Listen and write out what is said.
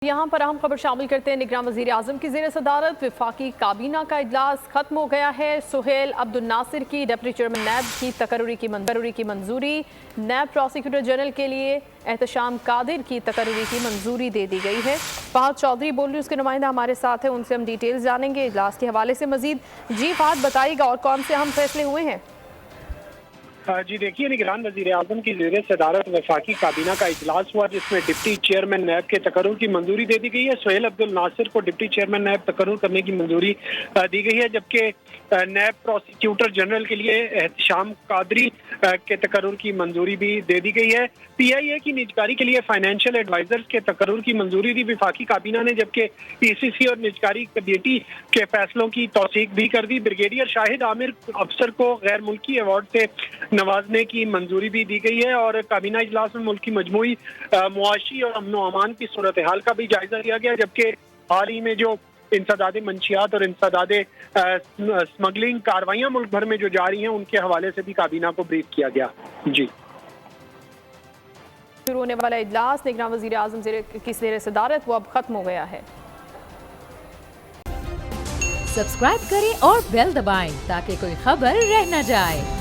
यहाँ पर अहम खबर शामिल करते हैं। निगरान वज़ीर आज़म की ज़ेर सदारत वफाकी काबीना का इजलास खत्म हो गया है। सुहेल अब्दुल नासिर की डिप्टी चेयरमैन नैब की तकर्रुरी की मंजूरी, नैब प्रोसिक्यूटर जनरल के लिए एहतशाम कादिर की तकर्रुरी की मंजूरी दे दी गई है। फहद चौधरी बोल न्यूज़ के नुमाइंदा हमारे साथ हैं, उनसे हम डिटेल्स जानेंगे इजलास के हवाले से मजीद। जी फहद, बताइएगा और कौन से अहम फैसले हुए हैं? जी देखिए, निगरान वज़ीर आज़म की ज़ेर सदारत वफाकी काबीना का इजलास हुआ, जिसमें डिप्टी चेयरमैन नैब के तकर्रुर की मंजूरी दे दी गई है। सुहेल अब्दुल नासिर को डिप्टी चेयरमैन नैब तकर्रुर करने की मंजूरी दी गई है, जबकि नैब प्रोसिक्यूटर जनरल के लिए एहतशाम कादरी के तकर्रुर की मंजूरी भी दे दी गई है। PIA की निजकारी के लिए फाइनेंशियल एडवाइजर्स के तकर्रुर की मंजूरी दी वफाकी काबीना ने, जबकि ECC और निजकारी कमेटी के फैसलों की तौसीक भी कर दी। ब्रिगेडियर शाहिद आमिर अफसर को गैर मुल्की अवार्ड से नवाजने की मंजूरी भी दी गई है और काबीना इजलास में मुल्क की मजमूई मुआशी और अमन अमान की सूरत हाल का भी जायजा लिया गया, जबकि हाल ही में जो इंसदादे मंशियात और इंसदादे स्मगलिंग कार्रवाइयाँ मुल्क भर में जो जारी हैं, उनके हवाले से भी काबीना को ब्रीफ किया गया। जी, शुरू होने वाला इजलास निगरान वज़ीर आज़म की ज़ेर सदारत वो अब खत्म हो गया है। सब्सक्राइब करें और बेल दबाएं ताकि कोई खबर रह न जाए।